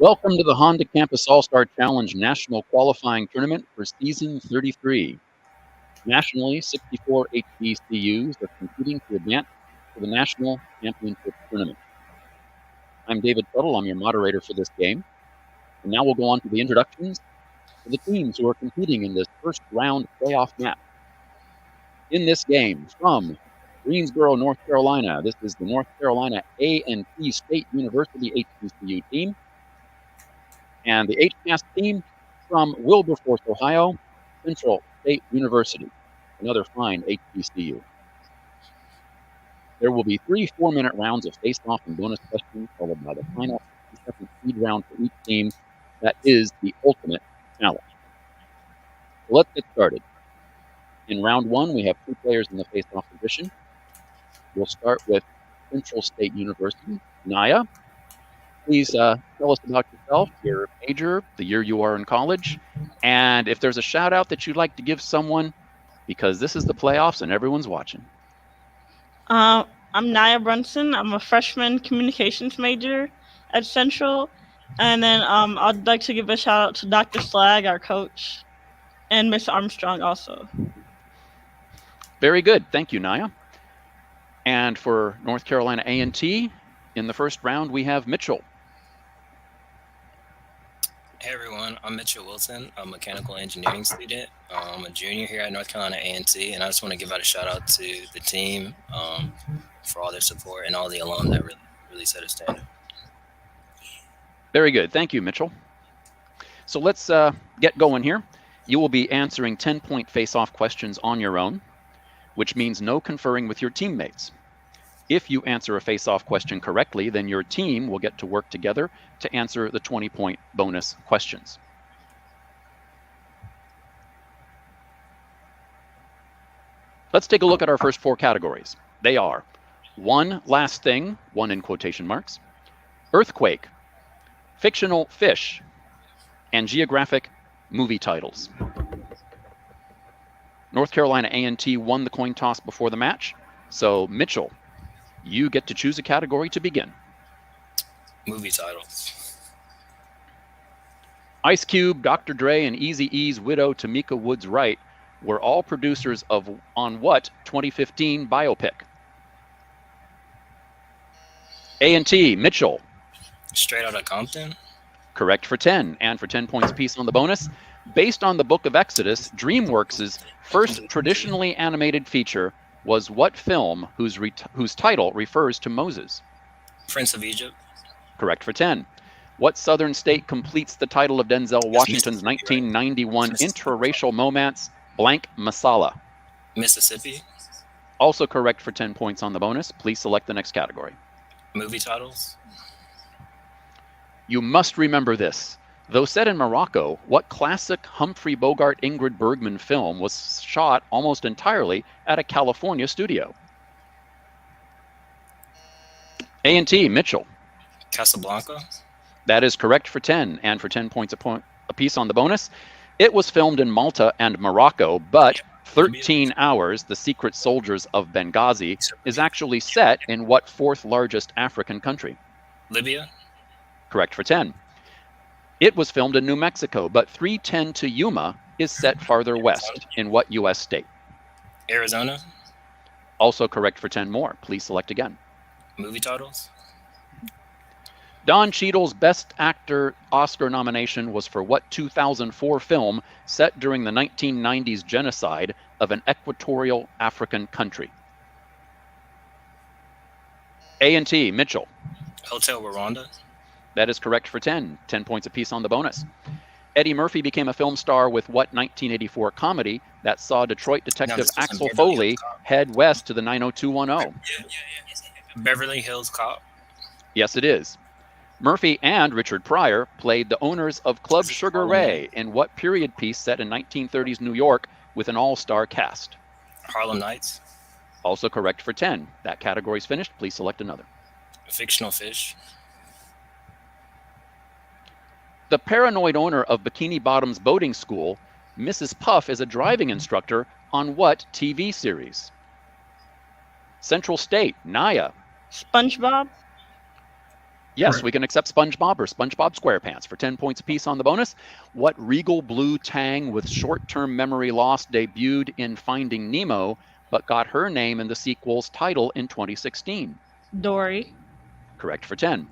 Welcome to the Honda Campus All-Star Challenge National Qualifying Tournament for Season 33. Nationally, 64 HBCUs are competing to advance to the National Championship Tournament. I'm David Tuttle. I'm your moderator for this game. And now we'll go on to the introductions to the teams who are competing in this first round playoff match. In this game, from Greensboro, North Carolina, this is the North Carolina A&T State University HBCU team. And the HCAS team from Wilberforce, Ohio, Central State University, another fine HBCU. There will be 3 4-minute rounds of face-off and bonus questions, followed by the final 60-second speed round for each team. That is the ultimate challenge. So let's get started. In round 1, we have 2 players in the face-off position. We'll start with Central State University. Naya, please tell us about yourself, your major, the year you are in college, and if there's a shout out that you'd like to give someone, because this is the playoffs and everyone's watching. I'm Naya Brunson. I'm a freshman communications major at Central. And then I'd like to give a shout out to Dr. Slag, our coach, and Miss Armstrong also. Very good. Thank you, Naya. And for North Carolina A&T, in the first round, we have Mitchell. Hey everyone, I'm Mitchell Wilson. I'm a mechanical engineering student. I'm a junior here at North Carolina A&T, and I just want to give out a shout out to the team for all their support and all the alum that really set a standard. Very good. Thank you, Mitchell. So let's get going here. You will be answering 10-point face-off questions on your own, which means no conferring with your teammates. If you answer a face-off question correctly, then your team will get to work together to answer the 20-point bonus questions. Let's take a look at our first 4 categories. They are one last thing, one in quotation marks, earthquake, fictional fish, and geographic movie titles. North Carolina A&T won the coin toss before the match, so Mitchell, you get to choose a category to begin. Movie titles. Ice Cube, Dr. Dre, and Eazy-E's widow Tamika Woods Wright were all producers of on what 2015 biopic? A&T, Mitchell. Straight Outta Compton. Correct for 10, and for 10 points apiece on the bonus. Based on the Book of Exodus, DreamWorks' first traditionally animated feature was what film whose title refers to Moses? Prince of Egypt. Correct for 10. What southern state completes the title of Denzel Washington's 1991 interracial romance, Blank Masala? Mississippi. Also correct for 10 points on the bonus. Please select the next category. Movie titles. You must remember this. Though set in Morocco, what classic Humphrey Bogart Ingrid Bergman film was shot almost entirely at a California studio? A&T, Mitchell. Casablanca. That is correct for 10, and for 10 points apiece on the bonus. It was filmed in Malta and Morocco, but 13 Hours, The Secret Soldiers of Benghazi, is actually set in what 4th largest African country? Libya. Correct for 10. It was filmed in New Mexico, but 3:10 to Yuma is set farther west. In what U.S. state? Arizona. Also correct for 10 more. Please select again. Movie titles. Don Cheadle's Best Actor Oscar nomination was for what 2004 film set during the 1990s genocide of an equatorial African country? A&T, Mitchell. Hotel Rwanda. That is correct for 10. 10 points apiece on the bonus. Eddie Murphy became a film star with what 1984 comedy that saw Detroit detective Axel Foley head west to the 90210? Beverly Hills Cop. Yes, it is. Murphy and Richard Pryor played the owners of Club Sugar Ray in what period piece set in 1930s New York with an all-star cast? Harlem Nights. Also correct for 10. That category's finished. Please select another. Fictional fish. The paranoid owner of Bikini Bottom's boating school, Mrs. Puff, is a driving instructor on what TV series? Central State, Naya. SpongeBob. Yes, we can accept SpongeBob or SpongeBob SquarePants for 10 points apiece on the bonus. What regal blue tang with short-term memory loss debuted in Finding Nemo, but got her name in the sequel's title in 2016? Dory. Correct for 10.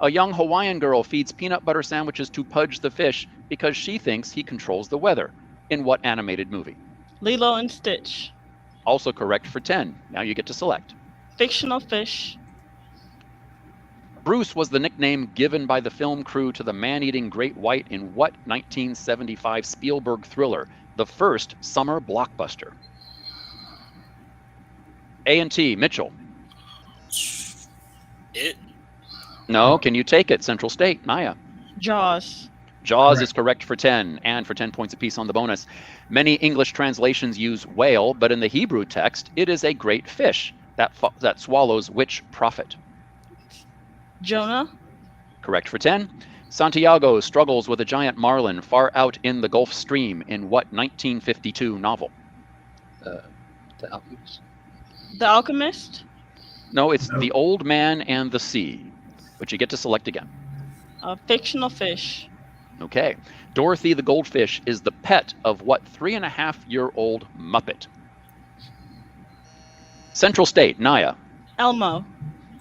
A young Hawaiian girl feeds peanut butter sandwiches to Pudge the fish because she thinks he controls the weather. In what animated movie? Lilo and Stitch. Also correct for 10. Now you get to select. Fictional fish. Bruce was the nickname given by the film crew to the man-eating great white in what 1975 Spielberg thriller, the first summer blockbuster? A&T, Mitchell. It. No, can you take it? Central State, Naya. Jaws. Jaws is correct for 10, and for 10 points apiece on the bonus. Many English translations use whale, but in the Hebrew text, it is a great fish that swallows which prophet? Jonah. Correct for 10. Santiago struggles with a giant marlin far out in the Gulf Stream in what 1952 novel? The Alchemist. The Alchemist. No, it's The Old Man and the Sea, but you get to select again. A fictional fish. Okay. Dorothy the goldfish is the pet of what 3.5-year-old Muppet? Central State, Naya. Elmo.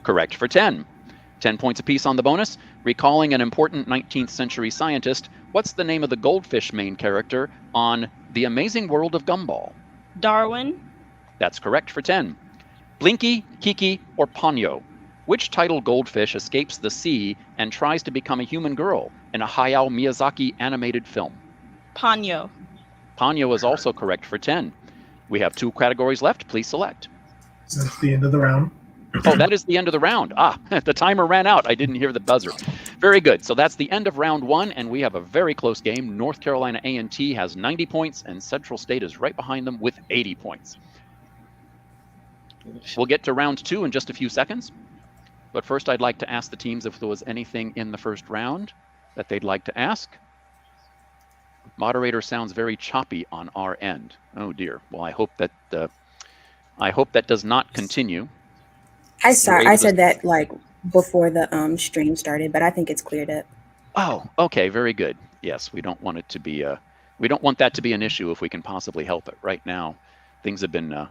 Correct for 10. 10 points apiece on the bonus. Recalling an important 19th century scientist, what's the name of the goldfish main character on The Amazing World of Gumball? Darwin. That's correct for 10. Blinky, Kiki, or Ponyo? Which title goldfish escapes the sea and tries to become a human girl in a Hayao Miyazaki animated film? Ponyo. Ponyo is also correct for 10. We have 2 categories left. Please select. So that's the end of the round. Oh, that is the end of the round. The timer ran out. I didn't hear the buzzer. Very good. So that's the end of round 1, and we have a very close game. North Carolina A&T has 90 points, and Central State is right behind them with 80 points. We'll get to round 2 in just a few seconds. But first, I'd like to ask the teams if there was anything in the first round that they'd like to ask. Moderator sounds very choppy on our end. Oh dear. Well, I hope that does not continue. I said that like before the stream started, but I think it's cleared up. Oh, okay, very good. Yes, we don't want it to be we don't want that to be an issue if we can possibly help it. Right now, things have been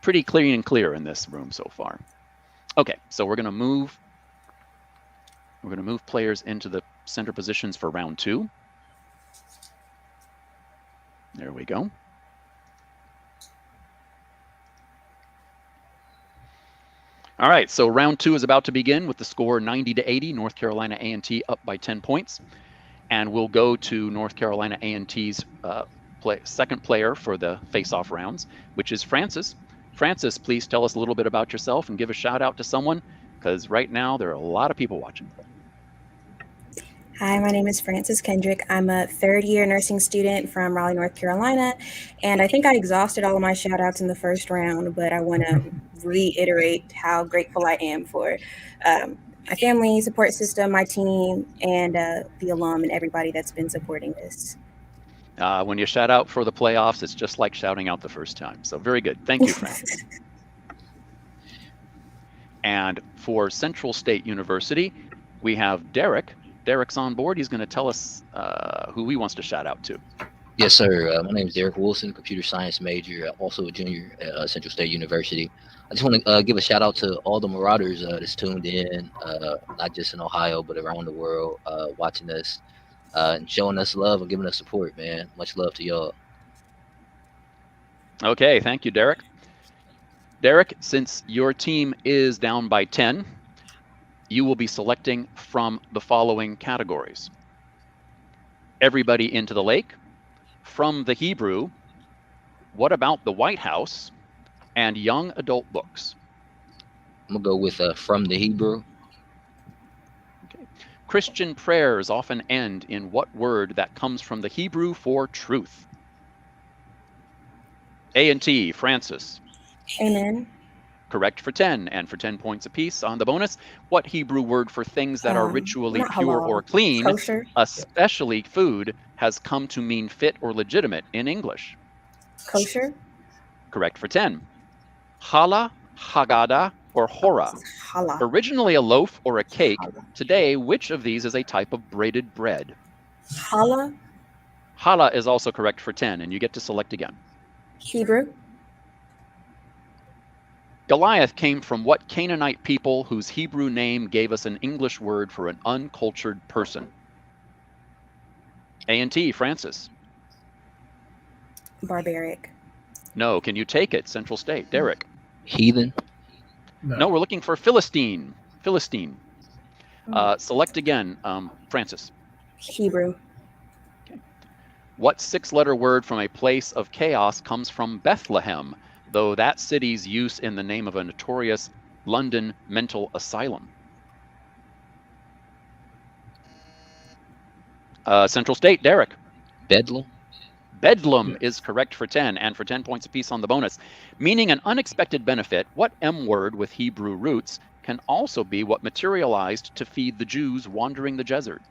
pretty clean and clear in this room so far. Okay, so we're going to move players into the center positions for round 2. There we go. All right, so round 2 is about to begin with the score 90-80, North Carolina A&T up by 10 points. And we'll go to North Carolina A&T's second player for the face-off rounds, which is Francis. Francis, please tell us a little bit about yourself and give a shout out to someone, because right now there are a lot of people watching. Hi, my name is Francis Kendrick. I'm a third-year nursing student from Raleigh, North Carolina, and I think I exhausted all of my shout-outs in the first round, but I want to reiterate how grateful I am for my family support system, my team, and the alum and everybody that's been supporting this. When you shout out for the playoffs, it's just like shouting out the first time. So very good. Thank you, Francis. And for Central State University, we have Derek. Derek's on board. He's going to tell us who he wants to shout out to. Yes, sir. My name is Derek Wilson, computer science major, also a junior at Central State University. I just want to give a shout out to all the Marauders that's tuned in, not just in Ohio, but around the world, watching us and showing us love and giving us support, man. Much love to y'all. Okay, thank you, Derek. Derek, since your team is down by 10, you will be selecting from the following categories: Everybody into the Lake, From the Hebrew, What About the White House, and Young Adult Books. I'm going to go with From the Hebrew. Okay. Christian prayers often end in what word that comes from the Hebrew for truth? A&T, Francis. Amen. Correct for 10, and for 10 points apiece on the bonus. What Hebrew word for things that are ritually not pure halal, or clean, kosher. especially food, has come to mean fit or legitimate in English? Kosher. Correct for 10. Challah, Haggadah, or hora? Challah. Originally a loaf or a cake, today which of these is a type of braided bread? Challah. Challah is also correct for 10, and you get to select again. Hebrew. Goliath came from what Canaanite people whose Hebrew name gave us an English word for an uncultured person? A&T, Francis. Barbaric. No, can you take it? Central State, Derek. Heathen. No, we're looking for Philistine. Philistine. Select again, Francis. Hebrew. What 6-letter word from a place of chaos comes from Bethlehem, though that city's use in the name of a notorious London mental asylum? Central State, Derek. Bedlam. Bedlam is correct for 10, and for 10 points apiece on the bonus. Meaning an unexpected benefit, what M word with Hebrew roots can also be what materialized to feed the Jews wandering the desert?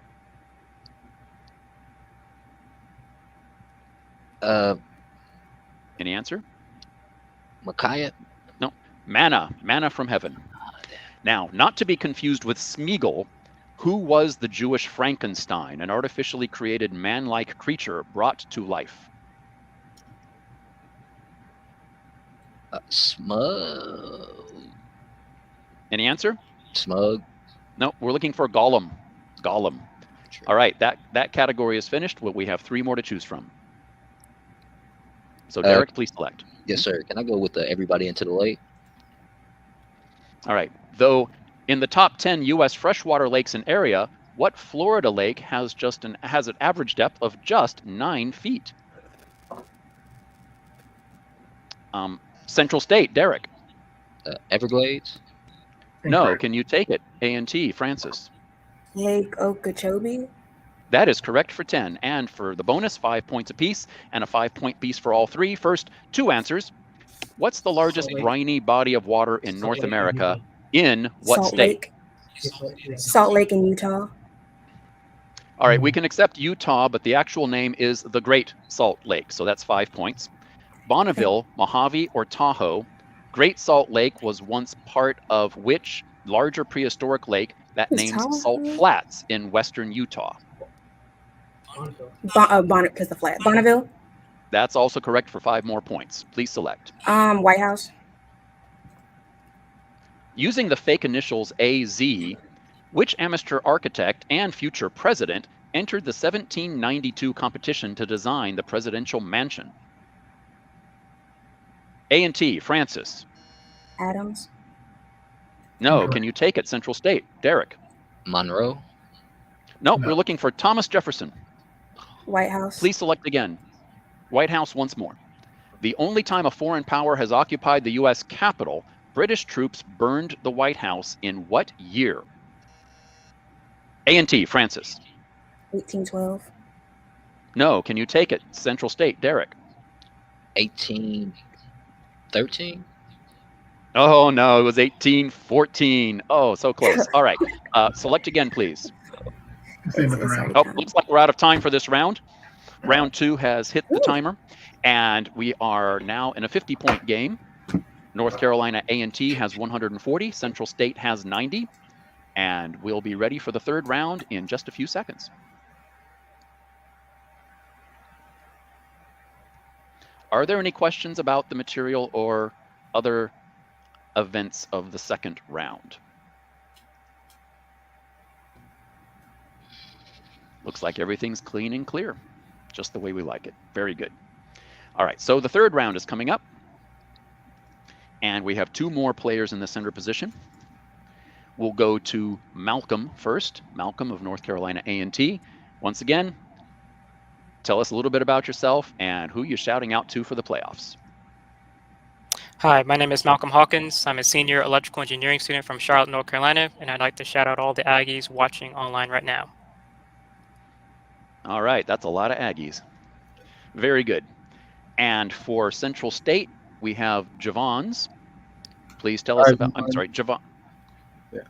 Any answer? Micaiah. No. Manna from heaven. Now, not to be confused with Smeagol, who was the Jewish Frankenstein, an artificially created man-like creature brought to life? Smug. Any answer? Smug. No, we're looking for Gollum. Gollum. All right, that category is finished. Well, we have 3 more to choose from. So Derek, please select. Yes, sir. Can I go with everybody into the lake? All right. Though in the top 10 U.S. freshwater lakes and area, what Florida lake has an average depth of just 9 feet? Central State, Derek. Everglades. No, can you take it? A&T, Francis. Lake Okeechobee. That is correct for 10, and for the bonus, 5 points apiece, and a 5-point piece for all 3. First, 2 answers. What's the largest briny body of water in North America? In what Salt state? Lake. Salt Lake in Utah. All right, we can accept Utah, but the actual name is the Great Salt Lake, so that's 5 points. Bonneville, Mojave, or Tahoe. Great Salt Lake was once part of which larger prehistoric lake that names Salt Flats in western Utah? Because the flat. Bonneville. That's also correct for 5 more points. Please select. White House. Using the fake initials AZ, which amateur architect and future president entered the 1792 competition to design the presidential mansion? A&T, Francis. Adams. No, can you take it? Central State, Derek. Monroe. No, we're looking for Thomas Jefferson. White House. Please select again. White House once more. The only time a foreign power has occupied the U.S. Capitol, British troops burned the White House in what year? A&T, Francis. 1812. No, can you take it? Central State, Derek. 1813. Oh, no, it was 1814. Oh, so close. All right. Select again, please. Oh, looks like we're out of time for this round. Round 2 has hit the timer, and we are now in a 50-point game. North Carolina A&T has 140. Central State has 90. And we'll be ready for the 3rd round in just a few seconds. Are there any questions about the material or other events of the 2nd round? Looks like everything's clean and clear, just the way we like it. Very good. All right, so the 3rd round is coming up. And we have 2 more players in the center position. We'll go to Malcolm first. Malcolm of North Carolina A&T. Once again, tell us a little bit about yourself and who you're shouting out to for the playoffs. Hi, my name is Malcolm Hawkins. I'm a senior electrical engineering student from Charlotte, North Carolina, and I'd like to shout out all the Aggies watching online right now. All right, that's a lot of Aggies. Very good. And for Central State, we have Javons. Please tell us about, I'm sorry, Javon. Yeah.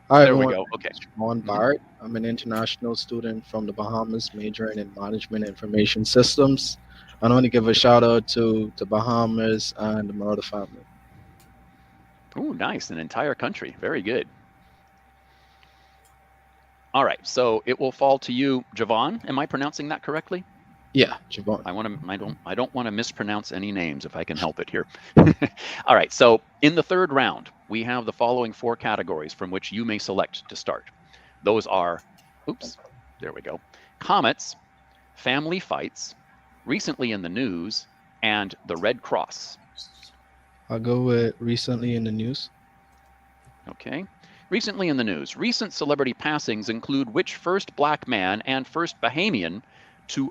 Hi, there everyone. we go, okay. Javon Bart. I'm an international student from the Bahamas, majoring in management information systems. I want to give a shout out to the Bahamas and the Marauder family. Ooh, nice. An entire country. Very good. All right. So it will fall to you, Javon. Am I pronouncing that correctly? Yeah, Javon. I don't want to mispronounce any names if I can help it here. All right. So in the third round, we have the following 4 categories from which you may select to start. Those are, oops, there we go, comets, family fights, recently in the news, and the Red Cross. I'll go with recently in the news. Okay. Recently in the news, recent celebrity passings include which first black man and first Bahamian to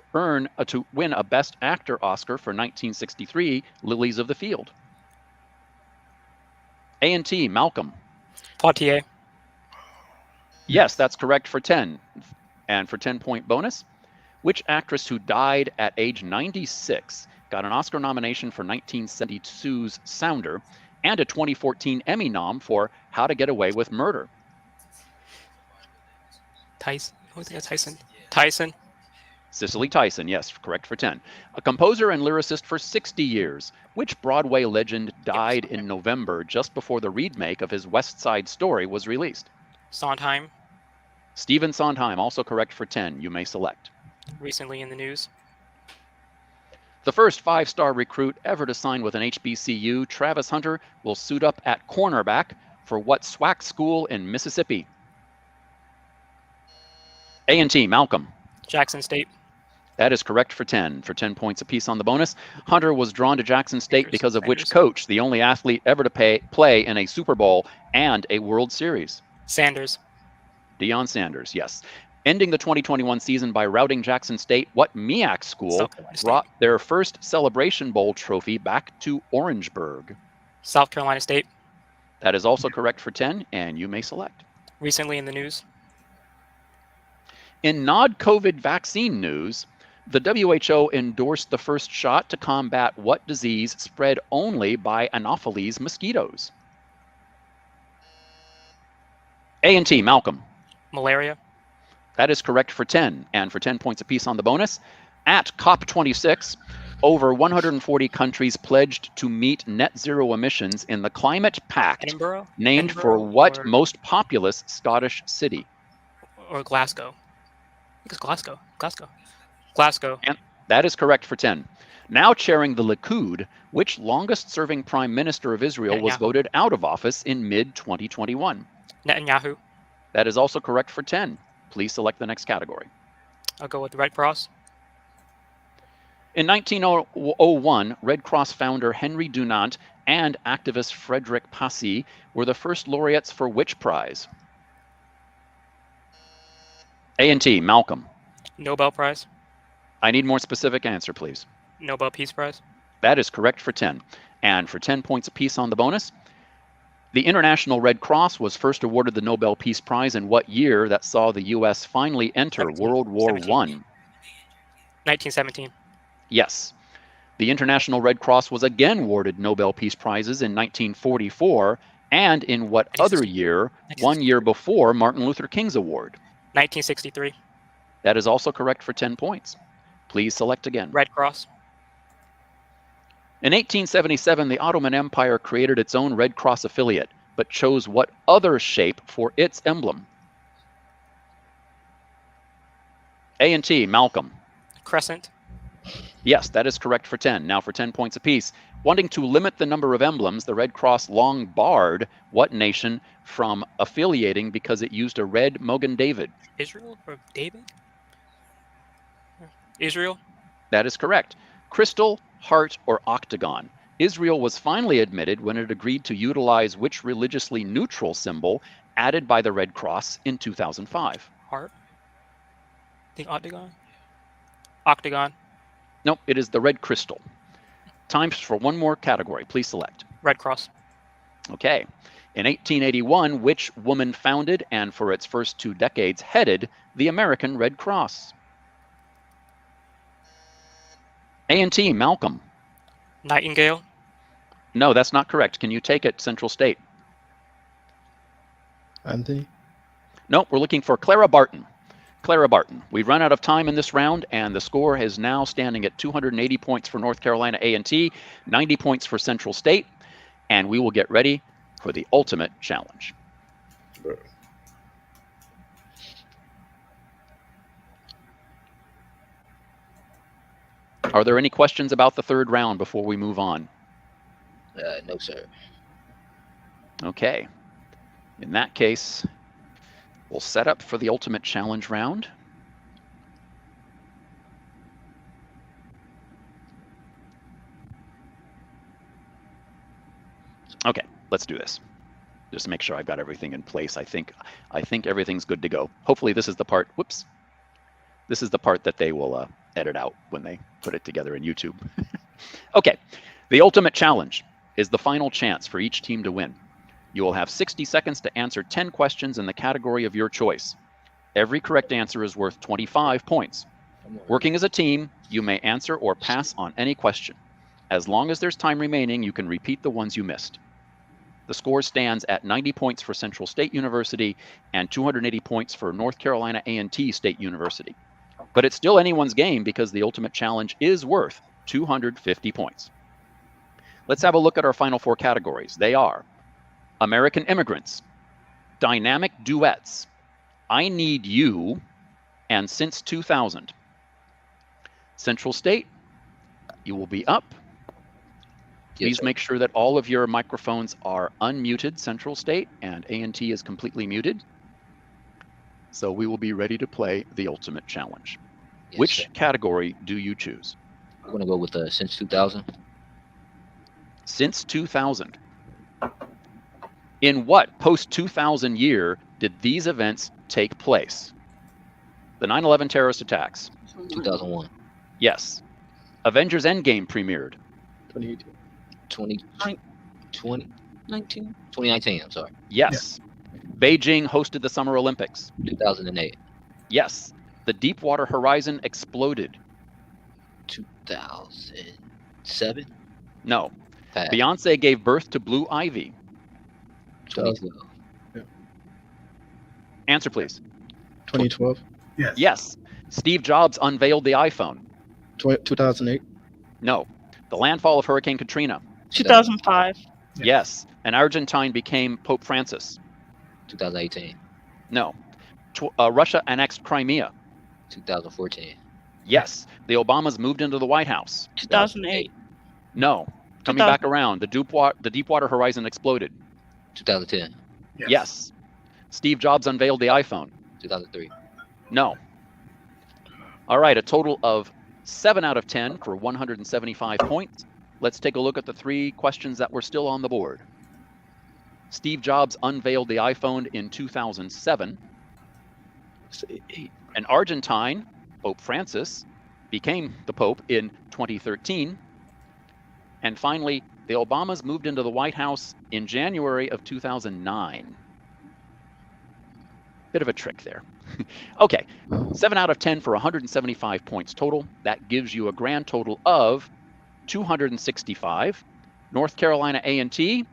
win a Best Actor Oscar for 1963, Lilies of the Field? A&T, Malcolm. Poitier. Yes, that's correct for 10. And for 10-point bonus, which actress who died at age 96 got an Oscar nomination for 1972's Sounder and a 2014 Emmy nom for How to Get Away with Murder? Tyson. Who's that? Tyson. Tyson. Cicely Tyson, yes, correct for 10. A composer and lyricist for 60 years. Which Broadway legend died in November just before the remake of his West Side Story was released? Sondheim. Stephen Sondheim, also correct for 10. You may select. Recently in the news. The first 5-star recruit ever to sign with an HBCU, Travis Hunter, will suit up at cornerback for what SWAC school in Mississippi? A&T, Malcolm. Jackson State. That is correct for 10. For 10 points apiece on the bonus, Hunter was drawn to Jackson State because of which coach, the only athlete ever to play in a Super Bowl and a World Series? Sanders. Deion Sanders, yes. Ending the 2021 season by routing Jackson State, what MEAC school brought their first Celebration Bowl trophy back to Orangeburg? South Carolina State. That is also correct for 10, and you may select. Recently in the news. In non-COVID vaccine news, the WHO endorsed the first shot to combat what disease spread only by Anopheles mosquitoes? A&T, Malcolm. Malaria. That is correct for 10, and for 10 points apiece on the bonus. At COP26, over 140 countries pledged to meet net zero emissions in the Climate Pact, Edinburgh? named Edinburgh for what or- most populous Scottish city? Or Glasgow. I think it's Glasgow. Glasgow. And that is correct for 10. Now chairing the Likud, which longest-serving prime minister of Israel was Netanyahu. voted out of office in mid-2021? Netanyahu. That is also correct for 10. Please select the next category. I'll go with the Red Cross. In 1901, Red Cross founder Henry Dunant and activist Frederick Passy were the first laureates for which prize? A&T, Malcolm. Nobel Prize. I need more specific answer, please. Nobel Peace Prize. That is correct for 10. And for 10 points apiece on the bonus, the International Red Cross was first awarded the Nobel Peace Prize in what year that saw the U.S. finally enter World War I? 1917. Yes. The International Red Cross was again awarded Nobel Peace Prizes in 1944 and in what other year, 1 year before Martin Luther King's award? 1963. That is also correct for 10 points. Please select again. Red Cross. In 1877, the Ottoman Empire created its own Red Cross affiliate, but chose what other shape for its emblem? A&T, Malcolm. Crescent. Yes, that is correct for 10. Now for 10 points apiece. Wanting to limit the number of emblems, the Red Cross long barred what nation from affiliating because it used a red Mogan David? Israel or David? Israel. That is correct. Crystal, heart, or octagon. Israel was finally admitted when it agreed to utilize which religiously neutral symbol added by the Red Cross in 2005? Heart. I think octagon. Octagon. Nope, it is the red crystal. Time for one more category. Please select. Red Cross. Okay. In 1881, which woman founded and for its first 2 decades headed the American Red Cross? A&T, Malcolm. Nightingale. No, that's not correct. Can you take it, Central State? Anthony. Nope, we're looking for Clara Barton. Clara Barton. We've run out of time in this round, and the score is now standing at 280 points for North Carolina A&T, 90 points for Central State, and we will get ready for the ultimate challenge. Are there any questions about the third round before we move on? No, sir. Okay. In that case, we'll set up for the ultimate challenge round. Okay, let's do this. Just to make sure I've got everything in place. I think everything's good to go. Hopefully this is the part, whoops. This is the part that they will edit out when they put it together in YouTube. Okay, the ultimate challenge is the final chance for each team to win. You will have 60 seconds to answer 10 questions in the category of your choice. Every correct answer is worth 25 points. Working as a team, you may answer or pass on any question. As long as there's time remaining, you can repeat the ones you missed. The score stands at 90 points for Central State University and 280 points for North Carolina A&T State University. But it's still anyone's game because the ultimate challenge is worth 250 points. Let's have a look at our final four categories. They are American Immigrants, Dynamic Duets, I Need You, and Since 2000. Central State, you will be up. Please make sure that all of your microphones are unmuted, Central State, and A&T is completely muted. So we will be ready to play the ultimate challenge. Yes, Which sir. category do you choose? I'm gonna go with since 2000. Since 2000. In what post-2000 year did these events take place? The 9/11 terrorist attacks. 2001. Yes. Avengers Endgame premiered. 2018. 2019. I'm sorry. Yes. Beijing hosted the Summer Olympics. 2008. Yes. The Deepwater Horizon exploded. 2007. No. Pass. Beyonce gave birth to Blue Ivy. 2012. Answer, please. 2012. Yes. Yes. Steve Jobs unveiled the iPhone. 2008. No. The landfall of Hurricane Katrina. 2005. Yes. An Argentine became Pope Francis. 2018. No. Russia annexed Crimea. 2014. Yes. The Obamas moved into the White House. 2008. No. Coming 2000. back around, the Deepwater Horizon exploded. 2010. Yes. Steve Jobs unveiled the iPhone. 2003. No. All right, a total of 7 out of 10 for 175 points. Let's take a look at the 3 questions that were still on the board. Steve Jobs unveiled the iPhone in 2007. An Argentine, Pope Francis, became the Pope in 2013. And finally, the Obamas moved into the White House in January of 2009. Bit of a trick there. Okay, 7 out of 10 for 175 points total. That gives you a grand total of 265. North Carolina A&T,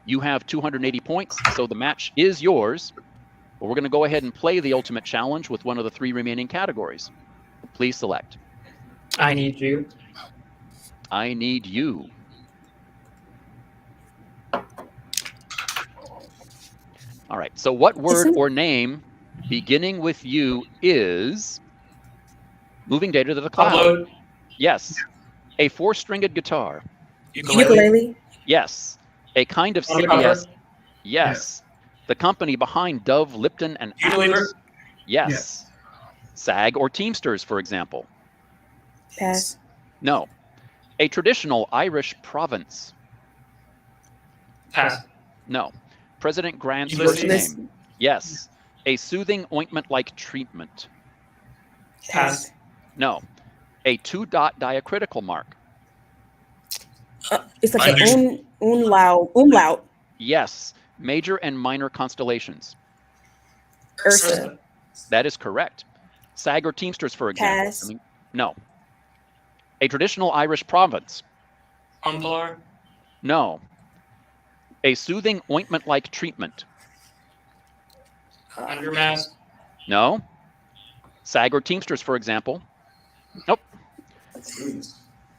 you have 280 points, so the match is yours. But we're going to go ahead and play the ultimate challenge with one of the 3 remaining categories. Please select. I Need You. I Need You. All right, so what word or name beginning with U is moving data to the cloud? Upload. Yes. A 4-stringed guitar. Ukulele. Yes. A kind of CBS. Yes. The company behind Dove, Lipton, and Atlas. Yes. SAG or Teamsters, for example. Pass. No. A traditional Irish province. Pass. No. President Grant's Ulysses. first name. Yes. A soothing ointment-like treatment. Pass. No. A 2-dot diacritical mark. It's like an umlaut. Yes. Major and minor constellations. Ursa. That is correct. SAG or Teamsters, for example. Pass. No. A traditional Irish province. Umplar. No. A soothing ointment-like treatment. Undermask. No. SAG or Teamsters, for example. Nope.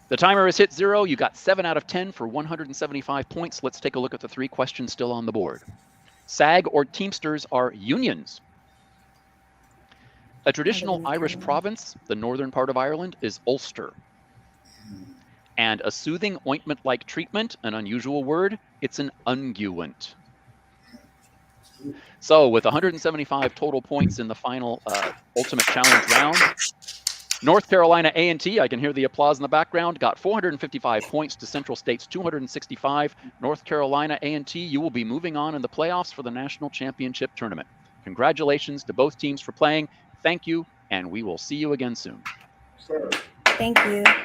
The timer has hit 0. You got 7 out of 10 for 175 points. Let's take a look at the 3 questions still on the board. SAG or Teamsters are unions. A traditional Irish province, the northern part of Ireland, is Ulster. And a soothing ointment-like treatment, an unusual word, it's an unguent. So with 175 total points in the final Ultimate Challenge round, North Carolina A&T, I can hear the applause in the background, got 455 points to Central State's 265. North Carolina A&T, you will be moving on in the playoffs for the National Championship Tournament. Congratulations to both teams for playing. Thank you, and we will see you again soon. Thank you.